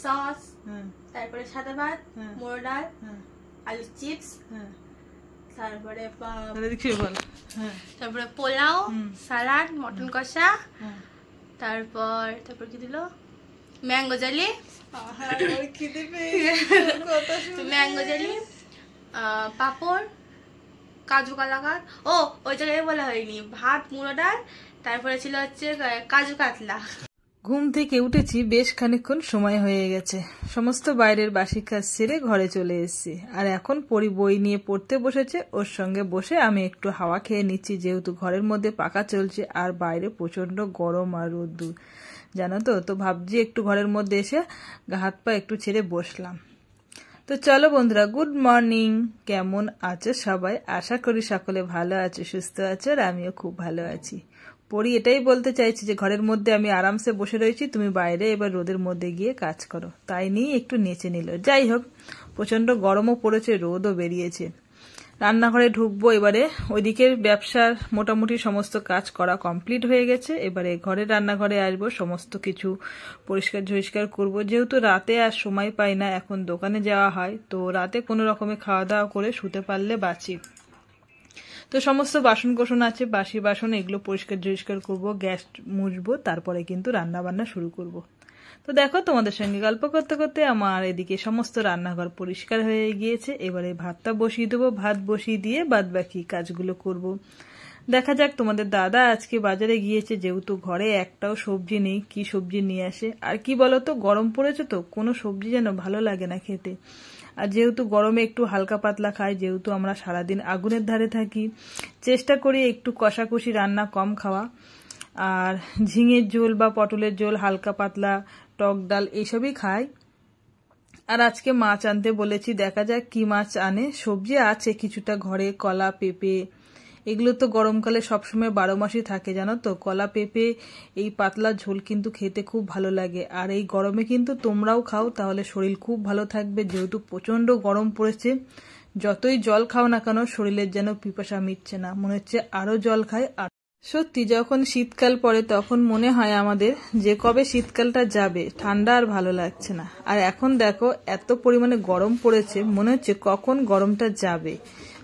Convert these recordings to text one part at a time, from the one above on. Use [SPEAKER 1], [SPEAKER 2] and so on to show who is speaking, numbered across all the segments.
[SPEAKER 1] Sauce, তারপরে সাদা ভাত, মুড়ো ডাল, আলু চিপস, তারপরে তারপরে পোলাও, সালাড, মটন কষা, তারপর কি দিল, ম্যাঙ্গো জেলি, ম্যাঙ্গো জেলি, পাপড়, কাজু কালাকার। ও ওই জায়গায় বলা হয়নি, ভাত, মুড়ো ডাল, তারপরে ছিল হচ্ছে কাজু কাতলা।
[SPEAKER 2] ঘুম থেকে উঠেছি, বেশ খানিকক্ষণ সময় হয়ে গেছে। সমস্ত বাইরের বাসি কাজ সেরে ঘরে চলে এসেছি। আর এখন পরি বই নিয়ে পড়তে বসেছে, ওর সঙ্গে বসে আমি একটু হাওয়া খেয়ে নিচ্ছি, যেহেতু ঘরের মধ্যে পাখা চলছে আর বাইরে প্রচন্ড গরম আর রোদ্দুর, জানো তো ভাবছি একটু ঘরের মধ্যে এসে হাত পা একটু ছেড়ে বসলাম। তো চলো বন্ধুরা, গুড মর্নিং। কেমন আছো সবাই? আশা করি সকলে ভালো আছো, সুস্থ আছো, আর আমিও খুব ভালো আছি। পরি এটাই বলতে চাইছি যে ঘরের মধ্যে আমি আরামসে বসে রয়েছি, তুমি বাইরে এবার রোদের মধ্যে গিয়ে কাজ করো, তাই নিয়ে একটু নেচে নিল। যাই হোক, প্রচন্ড গরমও পড়েছে, রোদও বেরিয়েছে। রান্নাঘরে ঢুকবো এবারে। ওইদিকের ব্যবসার মোটামুটি সমস্ত কাজ করা কমপ্লিট হয়ে গেছে। এবারে ঘরের রান্নাঘরে আসবো, সমস্ত কিছু পরিষ্কার করব। যেহেতু রাতে আর সময় পাই না, এখন দোকানে যাওয়া হয়, তো রাতে কোনো রকমে খাওয়া দাওয়া করে শুতে পারলে বাঁচি। তো সমস্ত বাসন কোসন আছে, বাসি বাসন, এগুলো পরিষ্কার করব, গ্যাস মুছবো, তারপরে কিন্তু রান্না বান্না শুরু করব। তো দেখো, তোমাদের সঙ্গে গল্প করতে করতে আমার এদিকে সমস্ত রান্নাঘর পরিষ্কার হয়ে গিয়েছে। এবারে ভাতটা বসিয়ে দেবো, ভাত বসিয়ে দিয়ে বাদ বাকি কাজগুলো করব। দেখা যাক, তোমাদের দাদা আজকে বাজারে গিয়েছে, যেহেতু ঘরে একটাও সবজি নেই, কি সবজি নিয়ে আসে। আর কি বলতো, গরম পড়েছে তো কোনো সবজি যেন ভালো লাগে না খেতে। আর যেহেতু গরমে একটু হালকা পাতলা খাই, যেহেতু আমরা সারাদিন আগুনের ধারে থাকি, চেষ্টা করি একটু কষাকষি রান্না কম খাওয়া। আর ঝিঙের ঝোল বা পটলের ঝোল, হালকা পাতলা টক ডাল, এইসবই খাই। আর আজকে মাছ আনতে বলেছি, দেখা যাক কি মাছ আনে। সবজি আছে কিছুটা ঘরে, কলা, পেঁপে, এগুলো তো গরমকালে সবসময় 12 মাসই থাকে, জানো তো। কলা, পেঁপে, এই পাতলা ঝোল কিন্তু খেতে খুব ভালো লাগে। আর এই গরমে কিন্তু তোমরাও খাও, তাহলে শরীর খুব ভালো থাকবে। যেহেতু প্রচন্ড গরম পড়েছে, যতই জল খাও না কেন শরীরের যেন পিপাসা মিটছে না, মনে হচ্ছে আরো জল খায়। আর সত্যি, যখন শীতকাল পড়ে তখন মনে হয় আমাদের যে কবে শীতকালটা যাবে, ঠান্ডা আর ভালো লাগছে না। আর এখন দেখো এত পরিমাণে গরম পড়েছে, মনে হচ্ছে কখন গরমটা যাবে।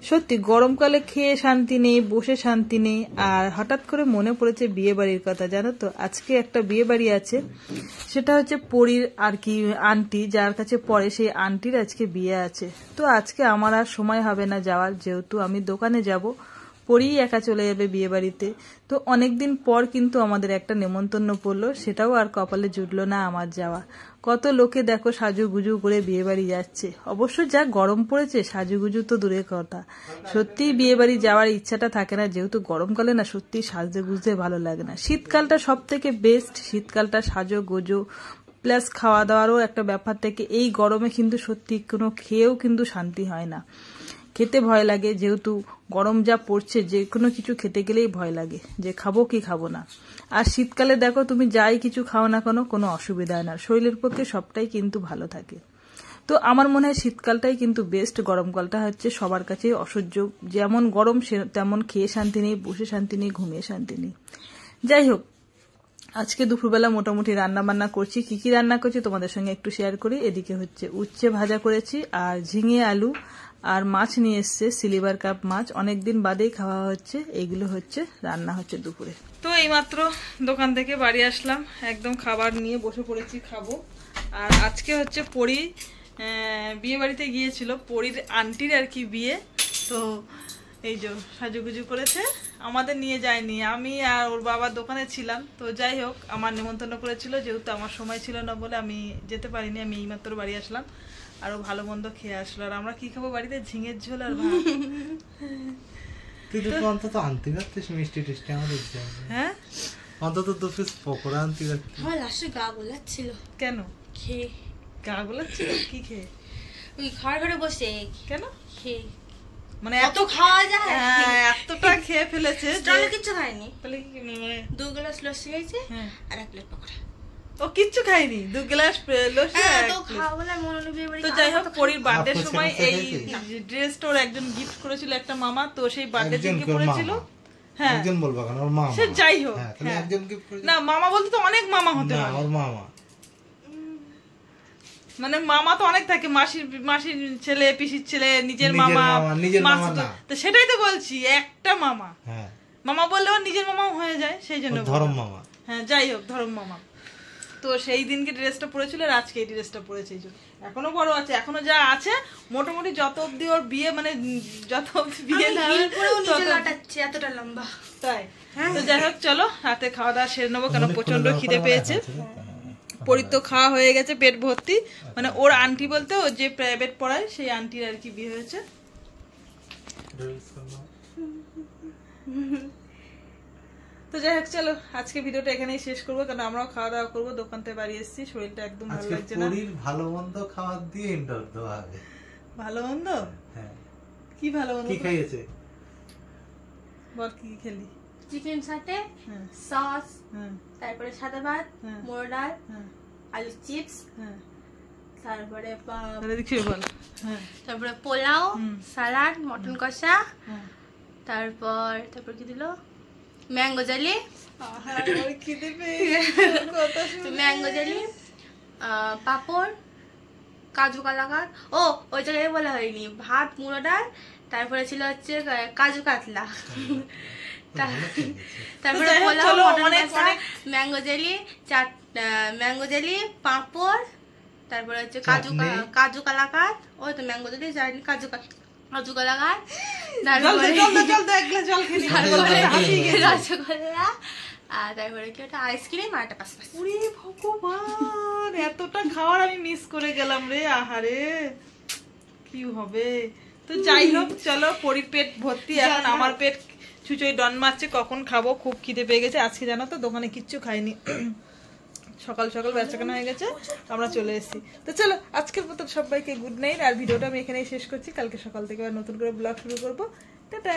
[SPEAKER 2] সত্যি গরমকালে খেয়ে শান্তি নেই, বসে শান্তি নেই। আর হঠাৎ করে মনে পড়েছে বিয়ে বাড়ির কথা, জানো তো। আজকে একটা বিয়ে বাড়ি আছে, সেটা হচ্ছে পরীর আর কি আন্টি, যার কাছে পড়ে, সেই আন্টির আজকে বিয়ে আছে। তো আজকে আমার আর সময় হবে না যাওয়ার, যেহেতু আমি দোকানে যাব, পরী একা চলে যাবে বিয়ে বাড়িতে। তো অনেকদিন পর কিন্তু আমাদের একটা নেমন্তন্ন পড়লো, সেটাও আর কপালে জুটলো না আমার যাওয়া। কত লোকে দেখো সাজুগুজু করে বিয়ে বাড়ি যাচ্ছে। অবশ্য যা গরম পড়েছে, সাজুগুজু তো দূরের কথা, সত্যি বিয়ে বাড়ি যাওয়ার ইচ্ছাটা থাকে না। যেহেতু গরমকালে না সত্যি সাজতে গুজতে ভালো লাগে না। শীতকালটা সব থেকে বেস্ট, শীতকালটা সাজোগুজো প্লাস খাওয়া দাওয়ারও একটা ব্যাপার থেকে। এই গরমে কিন্তু সত্যি কোনো খেয়েও কিন্তু শান্তি হয় না, খেতে ভয় লাগে। যেহেতু গরম যা পড়ছে, যে কোনো কিছু খেতে গেলেই ভয় লাগে যে খাবো কি খাবো না। আর শীতকালে দেখো তুমি যাই কিছু খাও না কেন, কোনো অসুবিধা হয় না, শরীরের পক্ষে সবটাই কিন্তু ভালো থাকে। তো আমার মনে হয় শীতকালটাই কিন্তু বেস্ট, গরমকালটা হচ্ছে সবার কাছেই অসহ্য। যেমন গরম তেমন খেয়ে শান্তি নেই, বসে শান্তি নেই, ঘুমিয়ে শান্তি নেই। যাই হোক, আজকে দুপুরবেলা মোটামুটি রান্না বান্না করছি। কি কি রান্না করছি তোমাদের সঙ্গে একটু শেয়ার করি। এদিকে হচ্ছে উচ্ছে ভাজা করেছি, আর ঝিঙে আলু, আর মাছ নিয়ে এসছে, সিলভার কাপ মাছ, অনেকদিন বাদেই খাওয়া হচ্ছে। এইগুলো হচ্ছে রান্না হচ্ছে দুপুরে। তো এইমাত্র দোকান থেকে বাড়ি আসলাম, একদম খাবার নিয়ে বসে পড়েছি, খাবো। আর আজকে হচ্ছে পরী বিয়ে বাড়িতে গিয়েছিল, পরীর আন্টির আর কি বিয়ে। তো এই যে সাজুগুজু করেছে, আমাদের নিয়ে যায়নি, আমি আর ওর বাবার দোকানে ছিলাম। তো যাই হোক, আমার নিমন্ত্রণ করেছিল, যেহেতু আমার সময় ছিল না বলে আমি যেতে পারিনি। আমি এইমাত্র বাড়ি আসলাম, আরো ভালো মন্দ খেয়ে আসলো। আর আমরা কি খাবো বাড়িতে? ঝিঙের ঝোল আর ভাত।
[SPEAKER 3] তুই তো অন্তত আনতে পারতিস মিষ্টি টিষ্টি, আমার ইচ্ছা।
[SPEAKER 2] হ্যাঁ,
[SPEAKER 3] অন্তত 2 পিস পকোড়া আনতে পারতিস।
[SPEAKER 1] আমার লাস্টে গা গোলাচ্ছিল।
[SPEAKER 2] কেন
[SPEAKER 1] খেয়ে
[SPEAKER 2] গা গোলাচ্ছিল? কি খেয়ে?
[SPEAKER 1] ওই খাওয়ার ঘরে বসে।
[SPEAKER 2] কেন
[SPEAKER 1] খেয়ে?
[SPEAKER 2] মানে
[SPEAKER 1] এত খাওয়া যায়?
[SPEAKER 2] এতটা খেয়ে ফেলেছে,
[SPEAKER 1] তাহলে কিছু খায়নি।
[SPEAKER 2] তাহলে কি মানে
[SPEAKER 1] 2 গ্লাস লস্যি খাইছে আর 1 প্লেট পকোড়া।
[SPEAKER 2] ও কিচ্ছু খাইনি, 2 গ্লাস লস্যি।
[SPEAKER 1] তো খাওয়া বলে মনে বিয়ে বাড়ি।
[SPEAKER 2] তো যাই হোক, পরীর বার্থডে সময় এই ড্রেসটা ওর একজন গিফট করেছিল, একটা মামা। তো সেই বার্থডে থেকে পরেছিল। হ্যাঁ, একজন বলবা কেন, ওর মামা। সে যাই হোক, তাহলে একজন গিফট করেছিল না, মামা বলতে তো অনেক মামা হতে পারে। না, ওর মামা। মানে মামা তো অনেক থাকে, মাসির মাসির ছেলে, পিসির ছেলে, নিজের
[SPEAKER 3] নিজের
[SPEAKER 2] মামা,
[SPEAKER 3] মামা, নিজের মামা
[SPEAKER 2] মাসি তো-
[SPEAKER 3] না।
[SPEAKER 2] তো সেটাই তো বলছি, একটা মামা।
[SPEAKER 3] হ্যাঁ,
[SPEAKER 2] মামা বললেও নিজের মামাও হয়ে যায়, সেই জন্য
[SPEAKER 3] ওর
[SPEAKER 2] বললাম।
[SPEAKER 3] ধরম মামা।
[SPEAKER 2] হ্যাঁ, যাই হোক, ধরম মামা। তো সেই দিনকে ড্রেসটা পরেছিল আর আজকে এই ড্রেসটা পরেছে, এই জন্য এখনো বড় আছে, এখনো যা আছে মোটামুটি যত অব্দি ওর বিয়ে, মানে যত অব্দি বিয়ে না হয়,
[SPEAKER 1] নিচে
[SPEAKER 2] তত-
[SPEAKER 1] লাটাচ্ছে এতটা লম্বা।
[SPEAKER 2] তাই। তো যাই হোক, চলো রাতে খাওয়া দাওয়া সেরে নেবো, কারণ প্রচন্ড খিদে পেয়েছে। পরীর তো খাওয়া হয়ে গেছে পেট ভর্তি, মানে ওর আন্টি বলতে ও যে প্রাইভেট পড়ায় সেই আন্টির আর কি বিয়ে হয়েছে। তো যাই হোক, চলো আজকে ভিডিওটা এখানেই শেষ করবো, কারণ আমরাও খাওয়া দাওয়া করবো, দোকান থেকে বাড়ি এসেছি, শরীরটা একদম ভালো
[SPEAKER 3] আজকে
[SPEAKER 2] লাগছে না।
[SPEAKER 3] পরীর ভালো মন্দ খাবার দিয়ে ইন্টার দেওয়া হবে।
[SPEAKER 2] ভালো মন্দ?
[SPEAKER 3] হ্যাঁ,
[SPEAKER 2] কি ভালো মন্দ?
[SPEAKER 3] কি খাইয়েছে?
[SPEAKER 2] বল কি খেলি?
[SPEAKER 1] চিকেন সাথে
[SPEAKER 2] হ্যাঁ,
[SPEAKER 1] সস,
[SPEAKER 2] হ্যাঁ,
[SPEAKER 1] তারপরে সাদা ভাত,
[SPEAKER 2] হ্যাঁ।
[SPEAKER 1] মোড় ডাল,
[SPEAKER 2] হ্যাঁ,
[SPEAKER 1] আলু চিপস,
[SPEAKER 2] হ্যাঁ।
[SPEAKER 1] তারপরে
[SPEAKER 2] তাহলে দেখি বল। হ্যাঁ,
[SPEAKER 1] তারপরে পোলাও,
[SPEAKER 2] হুম।
[SPEAKER 1] সালাড, মটন কষা,
[SPEAKER 2] হ্যাঁ।
[SPEAKER 1] তারপর কি দিল, ম্যাঙ্গো জেলি,
[SPEAKER 2] আমার খিদে পেয়েছে কথা শুনে।
[SPEAKER 1] ম্যাঙ্গো জেলি, পাঁপড়, কাজু কালাকার, ও ওই জায়গায় বলা হয়নি, ভাত, মুড়ো ডাল, তারপরে ছিল হচ্ছে কাজু কাতলা, তারপরে
[SPEAKER 2] তো যাই হোক,
[SPEAKER 1] পোলাও,
[SPEAKER 2] চলো,
[SPEAKER 1] মটন
[SPEAKER 2] অনেক-
[SPEAKER 1] কষা,
[SPEAKER 2] অনেক-
[SPEAKER 1] ম্যাঙ্গো জেলি, ম্যাঙ্গো জেলি, পাঁপড়, তারপরে হচ্ছে
[SPEAKER 3] চাটনি।
[SPEAKER 1] কাজু কালাকার, ওই তো ম্যাঙ্গো জেলি, চাটনি, কাজু কালাকার,
[SPEAKER 2] জল দে,
[SPEAKER 1] তারপরে
[SPEAKER 2] জল দে, জল দে, এক গ্লাস জল খেয়ে নি।
[SPEAKER 1] রসগোল্লা, আর তারপরে কি ওটা আইসক্রিম আর একটা পাসপাস।
[SPEAKER 2] ওরে ভগবান, এতটা খাওয়ার আমি মিস করে গেলাম রে, আহারে কি হবে। তো যাই হোক, চলো পরির পেট ভর্তি, এখন আমার পেট ছুঁচোই ডন মারছে, কখন খাবো, খুব খিদে পেয়ে গেছে। আজকে জানো তো দোকানে কিচ্ছু খাইনি, সকাল সকাল বেচাকেনা হয়ে গেছে, আমরা চলে এসেছি। তো চলো আজকের মতো সবাইকে গুড নাইট, আর ভিডিওটা আমি এখানেই শেষ করছি, কালকে সকাল থেকে আবার নতুন করে ব্লগ শুরু করবো। টাটা।